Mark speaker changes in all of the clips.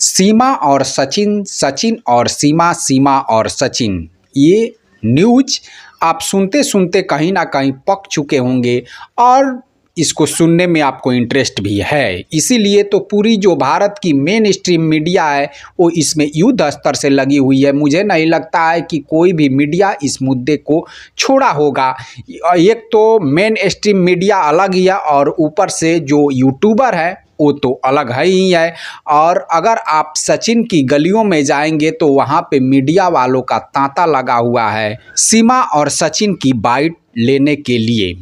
Speaker 1: सीमा और सचिन, सचिन और सीमा, सीमा और सचिन, ये न्यूज आप सुनते सुनते कहीं ना कहीं पक चुके होंगे और इसको सुनने में आपको इंटरेस्ट भी है। इसीलिए तो पूरी जो भारत की मेन स्ट्रीम मीडिया है वो इसमें युद्ध स्तर से लगी हुई है। मुझे नहीं लगता है कि कोई भी मीडिया इस मुद्दे को छोड़ा होगा। एक तो मेन स्ट्रीम मीडिया अलग ही है और ऊपर से जो यूट्यूबर है वो तो अलग है ही है। और अगर आप सचिन की गलियों में जाएंगे तो वहाँ पे मीडिया वालों का तांता लगा हुआ है सीमा और सचिन की बाइट लेने के लिए।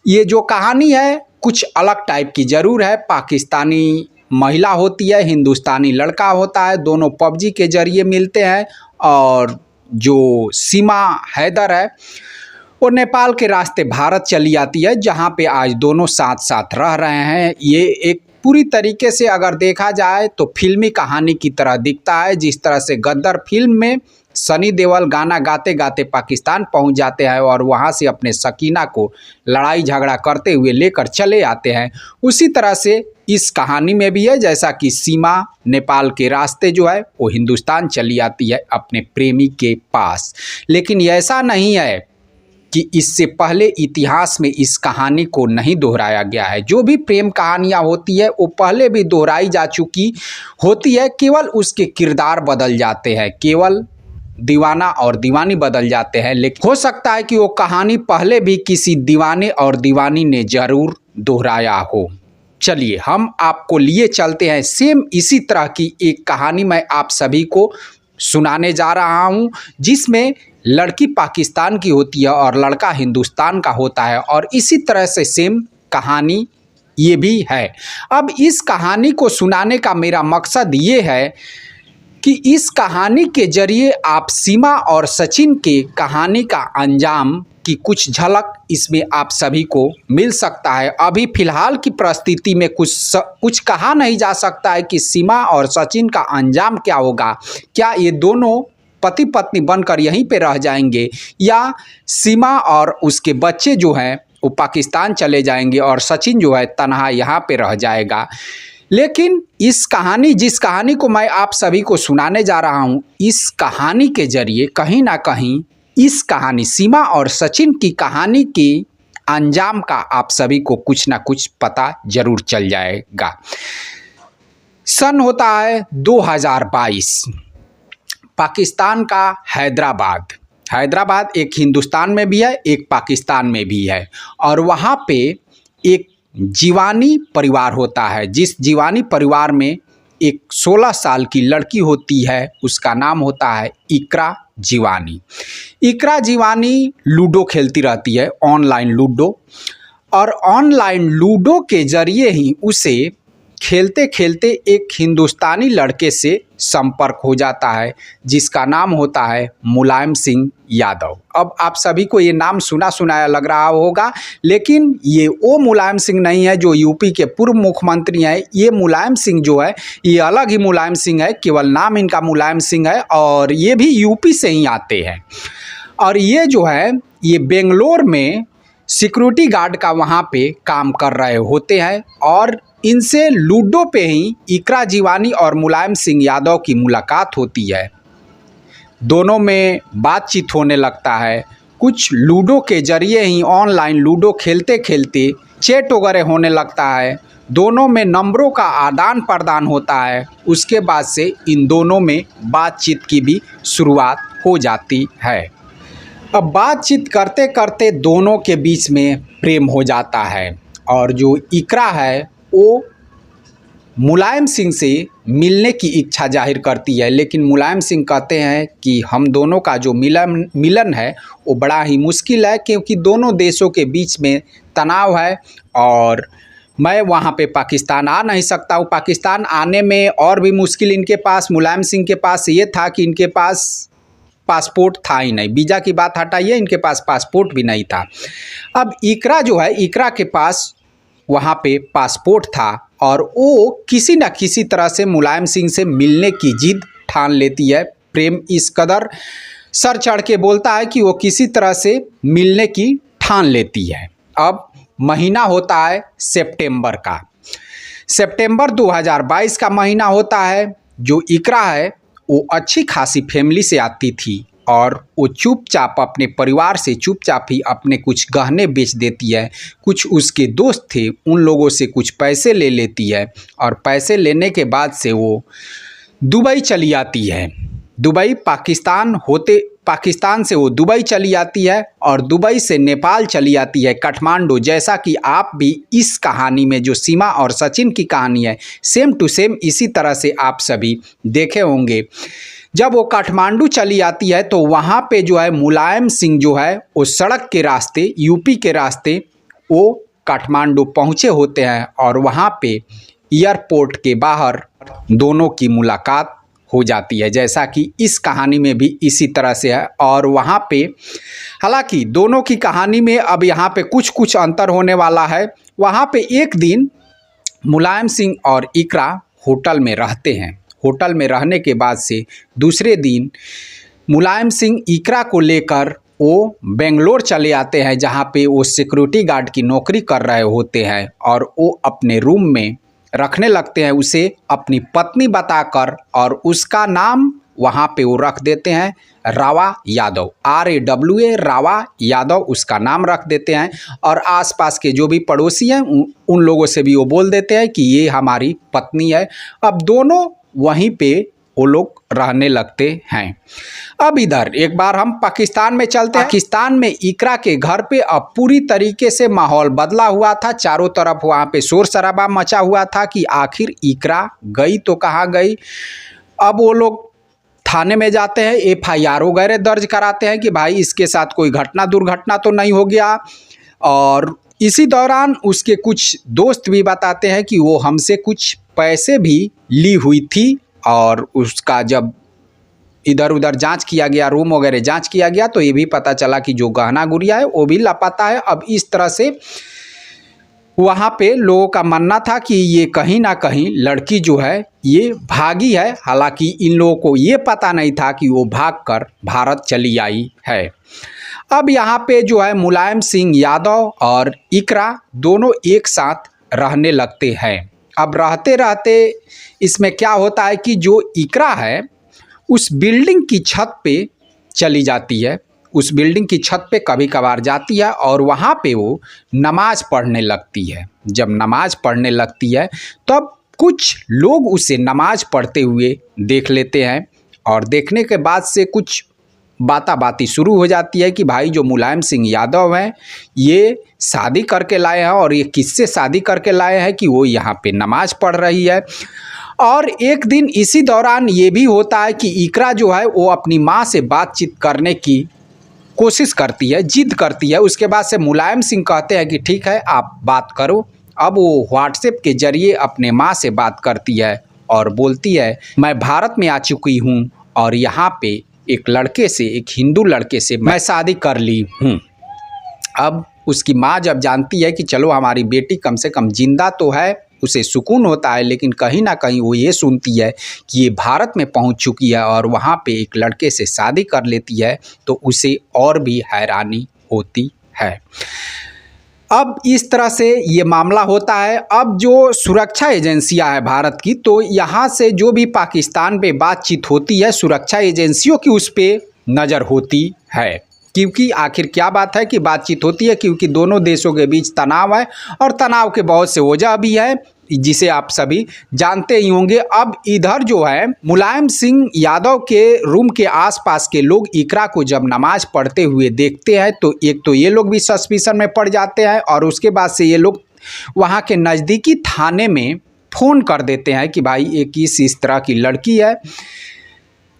Speaker 1: ये जो कहानी है कुछ अलग टाइप की ज़रूर है। पाकिस्तानी महिला होती है, हिंदुस्तानी लड़का होता है, दोनों पबजी के जरिए मिलते हैं। और जो सीमा हैदर है वो नेपाल के रास्ते भारत चली आती है, जहाँ पे आज दोनों साथ साथ रह रहे हैं। ये एक पूरी तरीके से अगर देखा जाए तो फिल्मी कहानी की तरह दिखता है। जिस तरह से गद्दर फिल्म में सनी देओल गाना गाते गाते पाकिस्तान पहुंच जाते हैं और वहां से अपने सकीना को लड़ाई झगड़ा करते हुए लेकर चले आते हैं, उसी तरह से इस कहानी में भी है। जैसा कि सीमा नेपाल के रास्ते जो है वो हिंदुस्तान चली आती है अपने प्रेमी के पास। लेकिन ऐसा नहीं है कि इससे पहले इतिहास में इस कहानी को नहीं दोहराया गया है। जो भी प्रेम कहानियाँ होती है वो पहले भी दोहराई जा चुकी होती है, केवल उसके किरदार बदल जाते हैं, केवल दीवाना और दीवानी बदल जाते हैं। लेकिन हो सकता है कि वो कहानी पहले भी किसी दीवाने और दीवानी ने ज़रूर दोहराया हो। चलिए हम आपको लिए चलते हैं सेम इसी तरह की एक कहानी मैं आप सभी को सुनाने जा रहा हूँ, जिसमें लड़की पाकिस्तान की होती है और लड़का हिंदुस्तान का होता है। और इसी तरह से सेम कहानी ये भी है। अब इस कहानी को सुनाने का मेरा मकसद ये है कि इस कहानी के जरिए आप सीमा और सचिन के कहानी का अंजाम की कुछ झलक इसमें आप सभी को मिल सकता है। अभी फ़िलहाल की परिस्थिति में कुछ कहा नहीं जा सकता है कि सीमा और सचिन का अंजाम क्या होगा। क्या ये दोनों पति पत्नी बनकर यहीं पे रह जाएंगे या सीमा और उसके बच्चे जो हैं वो पाकिस्तान चले जाएंगे और सचिन जो है तन्हा यहाँ पे रह जाएगा। लेकिन जिस कहानी को मैं आप सभी को सुनाने जा रहा हूँ, इस कहानी के जरिए कहीं ना कहीं इस कहानी सीमा और सचिन की कहानी के अंजाम का आप सभी को कुछ ना कुछ पता जरूर चल जाएगा। सन होता है 2022। पाकिस्तान का हैदराबाद एक हिंदुस्तान में भी है, एक पाकिस्तान में भी है। और वहाँ पे एक जीवानी परिवार होता है, जिस जीवानी परिवार में एक 16 साल की लड़की होती है, उसका नाम होता है इकरा जीवानी। इकरा जीवानी लूडो खेलती रहती है, ऑनलाइन लूडो। और ऑनलाइन लूडो के जरिए ही उसे खेलते खेलते एक हिंदुस्तानी लड़के से संपर्क हो जाता है, जिसका नाम होता है मुलायम सिंह यादव। अब आप सभी को ये नाम सुना सुनाया लग रहा होगा, लेकिन ये वो मुलायम सिंह नहीं है जो यूपी के पूर्व मुख्यमंत्री हैं। ये मुलायम सिंह जो है ये अलग ही मुलायम सिंह है, केवल नाम इनका मुलायम सिंह है और ये भी यूपी से ही आते हैं। और ये जो है ये बेंगलोर में सिक्योरिटी गार्ड का वहाँ पे काम कर रहे होते हैं। और इनसे लूडो पे ही इकरा जीवानी और मुलायम सिंह यादव की मुलाकात होती है। दोनों में बातचीत होने लगता है। कुछ लूडो के जरिए ही ऑनलाइन लूडो खेलते खेलते चैट वगैरह होने लगता है। दोनों में नंबरों का आदान प्रदान होता है। उसके बाद से इन दोनों में बातचीत की भी शुरुआत हो जाती है। अब बातचीत करते करते दोनों के बीच में प्रेम हो जाता है। और जो इकरा है वो मुलायम सिंह से मिलने की इच्छा जाहिर करती है, लेकिन मुलायम सिंह कहते हैं कि हम दोनों का जो मिलन है वो बड़ा ही मुश्किल है, क्योंकि दोनों देशों के बीच में तनाव है और मैं वहाँ पे पाकिस्तान आ नहीं सकता हूँ। पाकिस्तान आने में और भी मुश्किल इनके पास, मुलायम सिंह के पास ये था कि इनके पास पासपोर्ट था ही नहीं। वीज़ा की बात हटाइए, इनके पास पासपोर्ट भी नहीं था। अब इकरा जो है, इकरा के पास वहाँ पे पासपोर्ट था और वो किसी न किसी तरह से मुलायम सिंह से मिलने की जिद ठान लेती है। प्रेम इस कदर सर चढ़ के बोलता है कि वो किसी तरह से मिलने की ठान लेती है। अब महीना होता है सितंबर का, सितंबर 2022 का महीना होता है। जो इकरा है वो अच्छी खासी फैमिली से आती थी और वो चुपचाप अपने परिवार से चुपचाप ही अपने कुछ गहने बेच देती है। कुछ उसके दोस्त थे उन लोगों से कुछ पैसे ले लेती है और पैसे लेने के बाद से वो दुबई चली आती है। दुबई पाकिस्तान से वो दुबई चली आती है और दुबई से नेपाल चली आती है काठमांडू। जैसा कि आप भी इस कहानी में जो सीमा और सचिन की कहानी है सेम टू सेम इसी तरह से आप सभी देखे होंगे। जब वो काठमांडू चली आती है तो वहाँ पे जो है मुलायम सिंह जो है वो सड़क के रास्ते यूपी के रास्ते वो काठमांडू पहुँचे होते हैं और वहाँ पे एयरपोर्ट के बाहर दोनों की मुलाकात हो जाती है, जैसा कि इस कहानी में भी इसी तरह से है। और वहाँ पे हालांकि दोनों की कहानी में अब यहाँ पे कुछ कुछ अंतर होने वाला है। वहाँ पे एक दिन मुलायम सिंह और इकरा होटल में रहते हैं। होटल में रहने के बाद से दूसरे दिन मुलायम सिंह इकरा को लेकर वो बेंगलोर चले आते हैं, जहाँ पे वो सिक्योरिटी गार्ड की नौकरी कर रहे होते हैं और वो अपने रूम में रखने लगते हैं उसे अपनी पत्नी बताकर और उसका नाम वहाँ पे वो रख देते हैं रावा यादव, RAWA रावा यादव उसका नाम रख देते हैं। और आसपास के जो भी पड़ोसी हैं उन लोगों से भी वो बोल देते हैं कि ये हमारी पत्नी है। अब दोनों वहीं पे वो लोग रहने लगते हैं। अब इधर एक बार हम पाकिस्तान में चलते हैं। पाकिस्तान में इकरा के घर पे अब पूरी तरीके से माहौल बदला हुआ था। चारों तरफ वहाँ पे शोर शराबा मचा हुआ था कि आखिर इकरा गई तो कहाँ गई। अब वो लोग थाने में जाते हैं, FIR वगैरह दर्ज कराते हैं कि भाई इसके साथ कोई घटना दुर्घटना तो नहीं हो गया। और इसी दौरान उसके कुछ दोस्त भी बताते हैं कि वो हमसे कुछ पैसे भी ली हुई थी और उसका जब इधर उधर जांच किया गया, रूम वगैरह जांच किया गया तो ये भी पता चला कि जो गहना गुड़िया है वो भी लापता है। अब इस तरह से वहाँ पे लोगों का मानना था कि ये कहीं ना कहीं लड़की जो है ये भागी है। हालांकि इन लोगों को ये पता नहीं था कि वो भागकर भारत चली आई है। अब यहाँ पे जो है मुलायम सिंह यादव और इकरा दोनों एक साथ रहने लगते हैं। अब रहते रहते इसमें क्या होता है कि जो इकरा है उस बिल्डिंग की छत पे चली जाती है। उस बिल्डिंग की छत पे कभी कभार जाती है और वहाँ पे वो नमाज पढ़ने लगती है। जब नमाज पढ़ने लगती है तब कुछ लोग उसे नमाज पढ़ते हुए देख लेते हैं और देखने के बाद से कुछ बाती शुरू हो जाती है कि भाई जो मुलायम सिंह यादव हैं ये शादी करके लाए हैं और ये किससे शादी करके लाए हैं कि वो यहाँ पे नमाज पढ़ रही है। और एक दिन इसी दौरान ये भी होता है कि इकरा जो है वो अपनी माँ से बातचीत करने की कोशिश करती है, जिद करती है। उसके बाद से मुलायम सिंह कहते हैं कि ठीक है आप बात करो। अब वो व्हाट्सएप के जरिए अपने माँ से बात करती है और बोलती है मैं भारत में आ चुकी हूँ और यहाँ पे एक लड़के से, एक हिंदू लड़के से मैं शादी कर ली हूँ। अब उसकी माँ जब जानती है कि चलो हमारी बेटी कम से कम जिंदा तो है, उसे सुकून होता है, लेकिन कहीं ना कहीं वो ये सुनती है कि ये भारत में पहुंच चुकी है और वहाँ पे एक लड़के से शादी कर लेती है तो उसे और भी हैरानी होती है। अब इस तरह से ये मामला होता है। अब जो सुरक्षा एजेंसियां है भारत की, तो यहाँ से जो भी पाकिस्तान पे बातचीत होती है सुरक्षा एजेंसियों की उस पर नज़र होती है, क्योंकि आखिर क्या बात है कि बातचीत होती है, क्योंकि दोनों देशों के बीच तनाव है और तनाव के बहुत से वजह भी है जिसे आप सभी जानते ही होंगे। अब इधर जो है मुलायम सिंह यादव के रूम के आसपास के लोग इकरा को जब नमाज पढ़ते हुए देखते हैं तो एक तो ये लोग भी सस्पिशन में पड़ जाते हैं और उसके बाद से ये लोग वहाँ के नज़दीकी थाने में फ़ोन कर देते हैं कि भाई एक इस तरह की लड़की है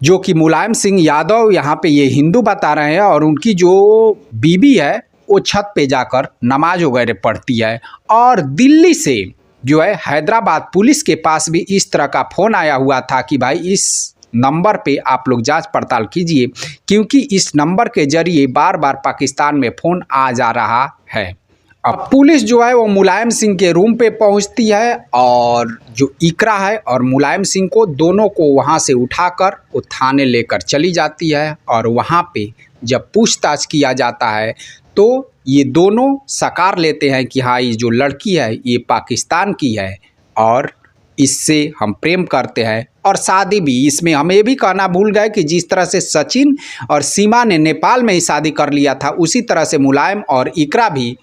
Speaker 1: जो कि मुलायम सिंह यादव यहाँ पे ये हिंदू बता रहे हैं और उनकी जो बीवी है वो छत पे जाकर नमाज वगैरह पढ़ती है। और दिल्ली से जो है हैदराबाद पुलिस के पास भी इस तरह का फ़ोन आया हुआ था कि भाई इस नंबर पे आप लोग जांच पड़ताल कीजिए, क्योंकि इस नंबर के जरिए बार बार पाकिस्तान में फ़ोन आ जा रहा है। अब पुलिस जो है वो मुलायम सिंह के रूम पे पहुंचती है और जो इकरा है और मुलायम सिंह को दोनों को वहां से उठाकर वो थाने लेकर चली जाती है। और वहां पे जब पूछताछ किया जाता है तो ये दोनों साकार लेते हैं कि हाँ ये जो लड़की है ये पाकिस्तान की है और इससे हम प्रेम करते हैं और शादी भी। इसमें हम ये भी कहना भूल गए कि जिस तरह से सचिन और सीमा ने नेपाल में ही शादी कर लिया था, उसी तरह से मुलायम और इकरा भी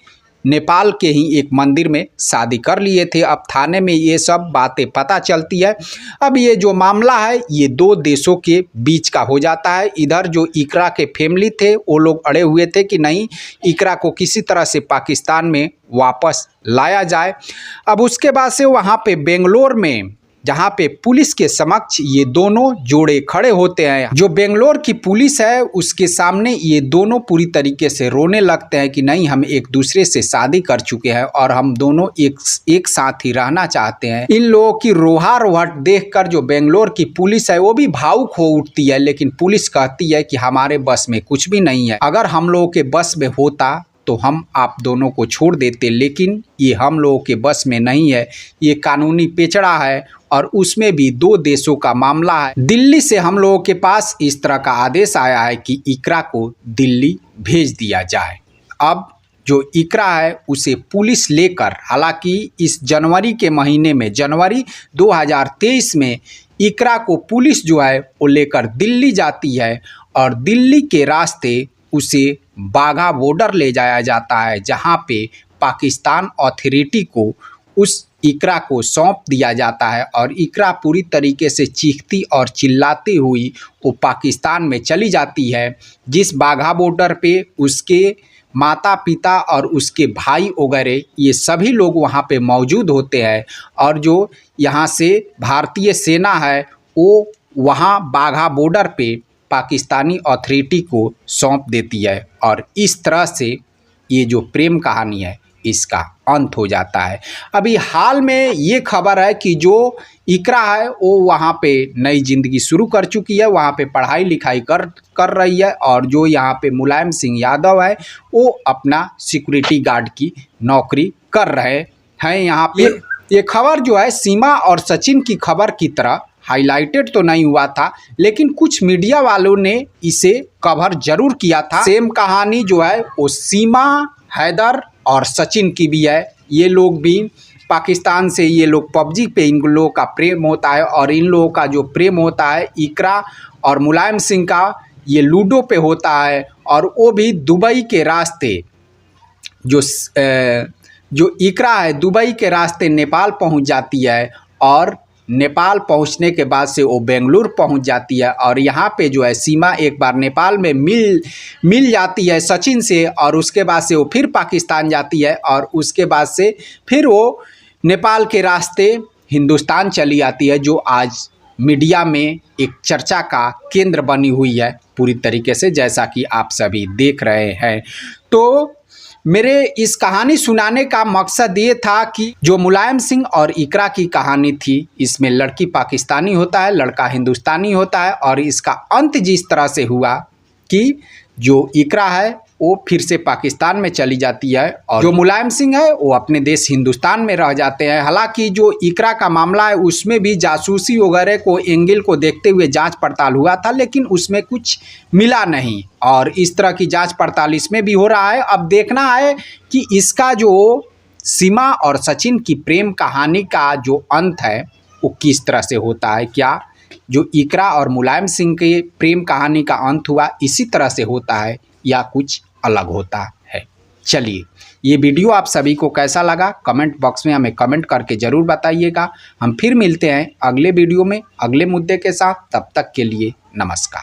Speaker 1: नेपाल के ही एक मंदिर में शादी कर लिए थे। अब थाने में ये सब बातें पता चलती है। अब ये जो मामला है ये दो देशों के बीच का हो जाता है। इधर जो इकरा के फैमिली थे वो लोग अड़े हुए थे कि नहीं, इकरा को किसी तरह से पाकिस्तान में वापस लाया जाए। अब उसके बाद से वहाँ पे बेंगलोर में जहाँ पे पुलिस के समक्ष ये दोनों जोड़े खड़े होते हैं, जो बेंगलोर की पुलिस है उसके सामने ये दोनों पूरी तरीके से रोने लगते हैं कि नहीं, हम एक दूसरे से शादी कर चुके हैं और हम दोनों एक साथ ही रहना चाहते हैं। इन लोगों की रोहा रोहट देखकर जो बेंगलोर की पुलिस है वो भी भावुक हो उठती है, लेकिन पुलिस कहती है कि हमारे बस में कुछ भी नहीं है। अगर हम लोगों के बस में होता तो हम आप दोनों को छोड़ देते, लेकिन ये हम लोगों के बस में नहीं है। ये कानूनी पेचड़ा है और उसमें भी दो देशों का मामला है। दिल्ली से हम लोगों के पास इस तरह का आदेश आया है कि इकरा को दिल्ली भेज दिया जाए। अब जो इकरा है उसे पुलिस लेकर, हालांकि इस जनवरी के महीने में, जनवरी 2023 में इकरा को पुलिस जो है वो लेकर दिल्ली जाती है और दिल्ली के रास्ते उसे बाघा बॉर्डर ले जाया जाता है, जहां पे पाकिस्तान अथॉरिटी को उस इकरा को सौंप दिया जाता है। और इकरा पूरी तरीके से चीखती और चिल्लाती हुई वो पाकिस्तान में चली जाती है। जिस बाघा बॉर्डर पे उसके माता पिता और उसके भाई वगैरह ये सभी लोग वहाँ पे मौजूद होते हैं और जो यहाँ से भारतीय सेना है वो वहाँ बाघा बॉर्डर पे पाकिस्तानी अथॉरिटी को सौंप देती है। और इस तरह से ये जो प्रेम कहानी है इसका अंत हो जाता है। अभी हाल में ये खबर है कि जो इकरा है वो वहाँ पे नई ज़िंदगी शुरू कर चुकी है, वहाँ पे पढ़ाई लिखाई कर रही है और जो यहाँ पे मुलायम सिंह यादव है वो अपना सिक्योरिटी गार्ड की नौकरी कर रहे हैं। यहाँ पे ये खबर जो है सीमा और सचिन की खबर की तरह हाईलाइटेड तो नहीं हुआ था, लेकिन कुछ मीडिया वालों ने इसे कवर जरूर किया था। सेम कहानी जो है वो सीमा, हैदर और सचिन की भी है। ये लोग भी पाकिस्तान से, ये लोग पबजी पे इन लोगों का प्रेम होता है और इन लोगों का जो प्रेम होता है इकरा और मुलायम सिंह का ये लूडो पे होता है। और वो भी दुबई के रास्ते, जो इकरा है दुबई के रास्ते नेपाल पहुंच जाती है और नेपाल पहुंचने के बाद से वो बेंगलुरु पहुंच जाती है। और यहाँ पे जो है सीमा एक बार नेपाल में मिल जाती है सचिन से और उसके बाद से वो फिर पाकिस्तान जाती है और उसके बाद से फिर वो नेपाल के रास्ते हिंदुस्तान चली आती है, जो आज मीडिया में एक चर्चा का केंद्र बनी हुई है पूरी तरीके से, जैसा कि आप सभी देख रहे हैं। तो मेरे इस कहानी सुनाने का मकसद ये था कि जो मुलायम सिंह और इकरा की कहानी थी, इसमें लड़की पाकिस्तानी होता है, लड़का हिंदुस्तानी होता है और इसका अंत जिस तरह से हुआ कि जो इकरा है वो फिर से पाकिस्तान में चली जाती है और जो मुलायम सिंह है वो अपने देश हिंदुस्तान में रह जाते हैं। हालांकि जो इकरा का मामला है उसमें भी जासूसी वगैरह को एंगल को देखते हुए जांच पड़ताल हुआ था, लेकिन उसमें कुछ मिला नहीं और इस तरह की जांच पड़ताल इसमें भी हो रहा है। अब देखना है कि इसका जो सीमा और सचिन की प्रेम कहानी का जो अंत है वो किस तरह से होता है। क्या जो इकरा और मुलायम सिंह के प्रेम कहानी का अंत हुआ इसी तरह से होता है या कुछ अलग होता है। चलिए, ये वीडियो आप सभी को कैसा लगा कमेंट बॉक्स में हमें कमेंट करके ज़रूर बताइएगा। हम फिर मिलते हैं अगले वीडियो में अगले मुद्दे के साथ। तब तक के लिए नमस्कार।